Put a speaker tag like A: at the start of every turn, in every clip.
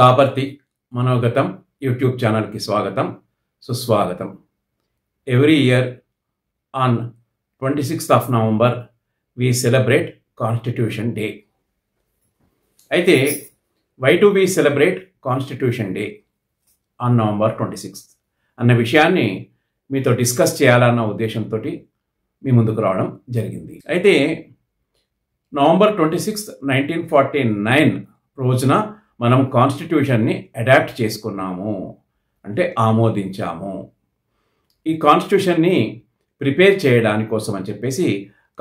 A: తాపర్తి మనోగతం YouTube ఛానల్కి స్వాగతం సుస్వాగతం. Every year on 26th of November we celebrate Constitution Day. అయితే why do we celebrate Constitution Day on November 26th అన్న విషయాన్ని మీతో డిస్కస్ చేయాలన్న ఉద్దేశంతో మీ ముందుకు రావడం జరిగింది. అయితే November 26th 1949 రోజున మనం కాన్స్టిట్యూషన్ని అడాప్ట్ చేసుకున్నాము, అంటే ఆమోదించాము. ఈ కాన్స్టిట్యూషన్ని ప్రిపేర్ చేయడానికి కోసం అని చెప్పేసి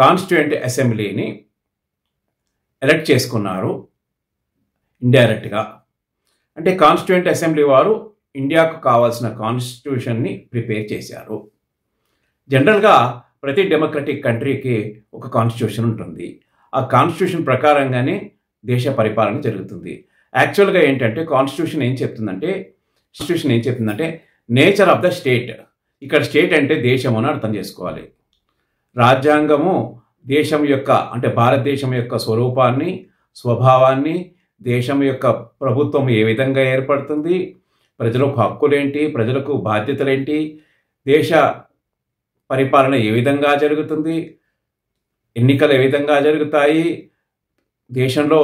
A: కాన్స్టిట్యూయెంట్ అసెంబ్లీని ఎలక్ట్ చేసుకున్నారు ఇండైరెక్ట్గా. అంటే కాన్స్టిట్యూయెంట్ అసెంబ్లీ వారు ఇండియాకు కావాల్సిన కాన్స్టిట్యూషన్ని ప్రిపేర్ చేశారు. జనరల్గా ప్రతి డెమోక్రటిక్ కంట్రీకి ఒక కాన్స్టిట్యూషన్ ఉంటుంది. ఆ కాన్స్టిట్యూషన్ ప్రకారంగానే దేశ పరిపాలన జరుగుతుంది. యాక్చువల్గా ఏంటంటే కాన్స్టిట్యూషన్ ఏం చెప్తుందంటే నేచర్ ఆఫ్ ద స్టేట్. ఇక్కడ స్టేట్ అంటే దేశం అని అర్థం చేసుకోవాలి. రాజ్యాంగము దేశం యొక్క అంటే భారతదేశం యొక్క స్వరూపాన్ని, స్వభావాన్ని, దేశం యొక్క ప్రభుత్వం ఏ విధంగా ఏర్పడుతుంది, ప్రజలకు హక్కులేంటి, ప్రజలకు బాధ్యతలేంటి, దేశ పరిపాలన ఏ విధంగా జరుగుతుంది, ఎన్నికలు ఏ విధంగా జరుగుతాయి, దేశంలో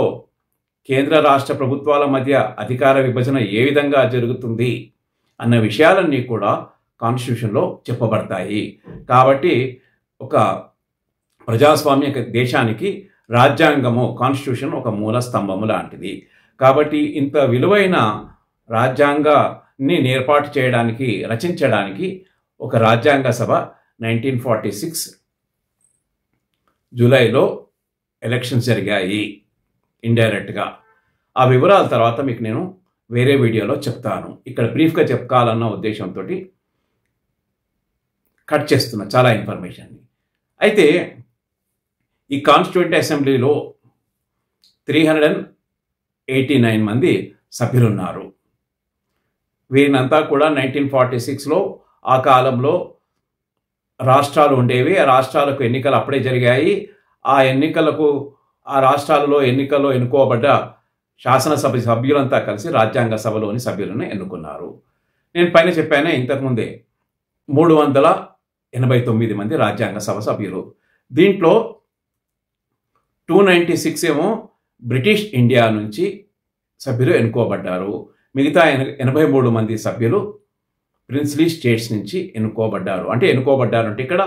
A: కేంద్ర రాష్ట్ర ప్రభుత్వాల మధ్య అధికార విభజన ఏ విధంగా జరుగుతుంది అన్న విషయాలన్నీ కూడా కాన్స్టిట్యూషన్లో చెప్పబడతాయి. కాబట్టి ఒక ప్రజాస్వామ్య దేశానికి రాజ్యాంగము, కాన్స్టిట్యూషన్ ఒక మూల స్తంభము లాంటిది. కాబట్టి ఇంత విలువైన రాజ్యాంగాన్ని ఏర్పాటు చేయడానికి, రచించడానికి ఒక రాజ్యాంగ సభ 1946 జూలైలో ఎలక్షన్స్ జరిగాయి ఇండైరెక్ట్గా. ఆ వివరాల తర్వాత మీకు నేను వేరే వీడియోలో చెప్తాను. ఇక్కడ బ్రీఫ్గా చెప్పాలన్న ఉద్దేశంతో కట్ చేస్తున్నా చాలా ఇన్ఫర్మేషన్ని. అయితే ఈ కాన్స్టిట్యూయెంట్ అసెంబ్లీలో 389 మంది సభ్యులున్నారు. వీరినంతా కూడా 1946లో ఆ కాలంలో రాష్ట్రాలు ఉండేవి. ఆ రాష్ట్రాలకు ఎన్నికలు అప్పుడే జరిగాయి. ఆ రాష్ట్రాలలో ఎన్నికల్లో ఎన్నుకోబడ్డ శాసనసభ సభ్యులంతా కలిసి రాజ్యాంగ సభలోని సభ్యులను ఎన్నుకున్నారు. నేను పైన చెప్పానే ఇంతకుముందే 389 మంది రాజ్యాంగ సభ సభ్యులు. దీంట్లో 296 ఏమో బ్రిటిష్ ఇండియా నుంచి సభ్యులు ఎన్నుకోబడ్డారు. మిగతా 83 మంది సభ్యులు ప్రిన్స్లీ స్టేట్స్ నుంచి ఎన్నుకోబడ్డారు. అంటే ఇక్కడ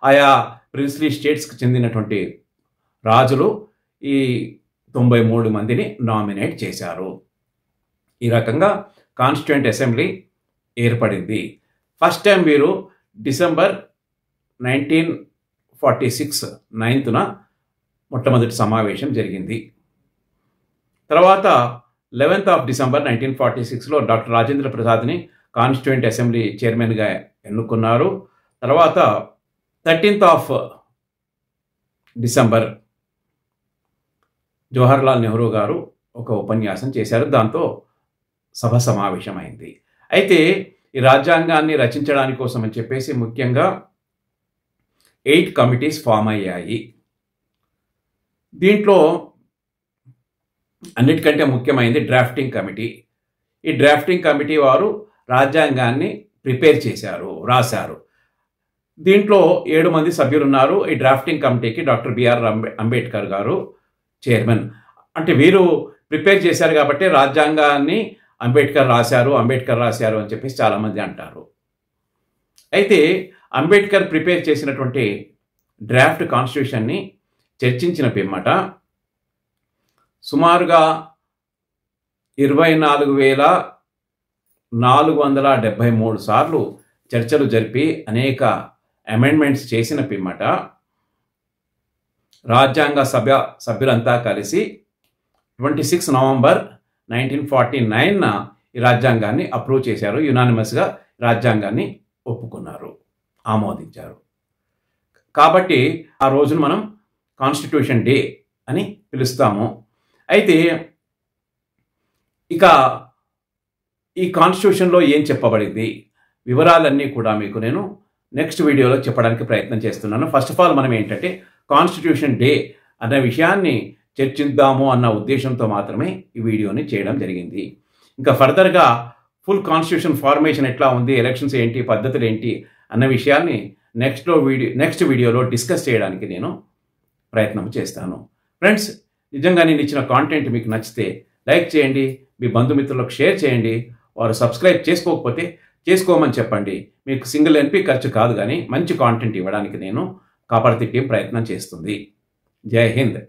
A: ఆయా ప్రిన్స్లీ స్టేట్స్కి చెందినటువంటి రాజులు ఈ 93 మందిని నామినేట్ చేశారు. ఈ రకంగా కాన్స్టిట్యూయెంట్ అసెంబ్లీ ఏర్పడింది. ఫస్ట్ టైం వీరు డిసెంబర్ 1946 9th మొట్టమొదటి సమావేశం జరిగింది. తర్వాత 11th of December 1946లో డాక్టర్ రాజేంద్ర ప్రసాద్ని కాన్స్టిట్యూయెంట్ అసెంబ్లీ చైర్మన్గా ఎన్నుకున్నారు. తర్వాత 13th of December Jawaharlal Nehru గారు ఒక ఉపన్యాసం చేశారు. దాంతో సభ సమావేశమైంది. అయితే ఈ రాజ్యాంగాన్ని రచించడానికి కోసం అని చెప్పేసి ముఖ్యంగా 8 కమిటీస్ ఫామ్ అయ్యాయి. దీంట్లో అన్నిటికంటే ముఖ్యమైనది డ్రాఫ్టింగ్ కమిటీ. ఈ డ్రాఫ్టింగ్ కమిటీ వారు రాజ్యాంగాన్ని ప్రిపేర్ చేశారు, రాశారు. దీంట్లో 7 మంది సభ్యులు ఉన్నారు. ఈ డ్రాఫ్టింగ్ కమిటీకి డాక్టర్ బిఆర్ అంబేద్కర్ గారు చైర్మన్. అంటే వీరు ప్రిపేర్ చేశారు కాబట్టి రాజ్యాంగాన్ని అంబేద్కర్ రాశారు అని చెప్పేసి చాలామంది అంటారు. అయితే అంబేద్కర్ ప్రిపేర్ చేసినటువంటి డ్రాఫ్ట్ కాన్స్టిట్యూషన్ని చర్చించిన పిమ్మట సుమారుగా 24,473 సార్లు చర్చలు జరిపి అనేక అమెండ్మెంట్స్ చేసిన పిమ్మట రాజ్యాంగ సభ సభ్యులంతా కలిసి 26 November 1949 ఈ రాజ్యాంగాన్ని అప్రూవ్ చేశారు. యునానిమస్గా రాజ్యాంగాన్ని ఒప్పుకున్నారు, ఆమోదించారు. కాబట్టి ఆ రోజును మనం కాన్స్టిట్యూషన్ డే అని పిలుస్తాము. అయితే ఇక ఈ కాన్స్టిట్యూషన్లో ఏం చెప్పబడింది వివరాలన్నీ కూడా మీకు నేను నెక్స్ట్ వీడియోలో చెప్పడానికి ప్రయత్నం చేస్తున్నాను. ఫస్ట్ ఆఫ్ ఆల్ మనం ఏంటంటే కాన్స్టిట్యూషన్ డే అన్న విషయాన్ని చర్చిద్దాము అన్న ఉద్దేశంతో మాత్రమే ఈ వీడియోని చేయడం జరిగింది. ఇంకా ఫర్దర్గా ఫుల్ కాన్స్టిట్యూషన్ ఫార్మేషన్ ఎట్లా ఉంది, ఎలక్షన్స్ ఏంటి, పద్ధతులు ఏంటి అన్న విషయాల్ని నెక్స్ట్ వీడియోలో డిస్కస్ చేయడానికి నేను ప్రయత్నం చేస్తాను. ఫ్రెండ్స్, నిజంగా నేను ఇచ్చిన కాంటెంట్ మీకు నచ్చితే లైక్ చేయండి, మీ బంధుమిత్రులకు షేర్ చేయండి. వారు సబ్స్క్రైబ్ చేసుకోకపోతే చేసుకోమని చెప్పండి. మీకు సింగిల్ ఎంపీ ఖర్చు కాదు, కానీ మంచి కాంటెంట్ ఇవ్వడానికి నేను కాపర్తి టీం ప్రయత్నం చేస్తుంది. జై హింద్.